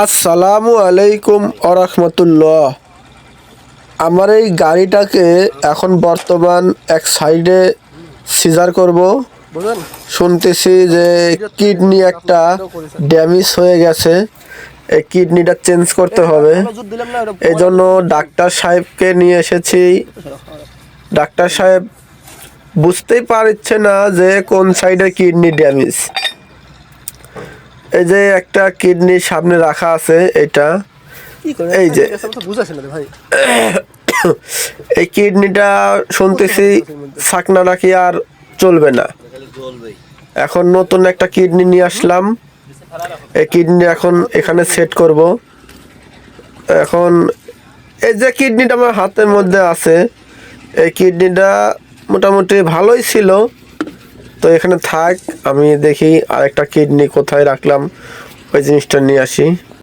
আসসালামু আলাইকুম আরহামতুল্লাহ। আমার এই গাড়িটাকে এখন বর্তমান এক সাইডে সিজার করব। শুনতেছি যে কিডনি একটা ড্যামেজ হয়ে গেছে, এই কিডনিটা চেঞ্জ করতে হবে। এই জন্য ডাক্তার সাহেবকে নিয়ে এসেছি। ডাক্তার সাহেব বুঝতেই পারছে না যে কোন সাইডে কিডনি ড্যামেজ। এই যে একটা কিডনি সামনে রাখা আছে, এটা এই যে এই কিডনিটা শুনতেছি ছাকনা রাখি আর চলবে না। এখন নতুন একটা কিডনি নিয়ে আসলাম, এই কিডনি এখন এখানে সেট করব। এখন এই যে কিডনিটা আমার হাতের মধ্যে আছে, এই কিডনিটা মোটামুটি ভালোই ছিল, তো এখানে থাক। আমি দেখি আরেকটা কিডনি কোথায় রাখলাম, ওই জিনিসটা নিয়ে আসি।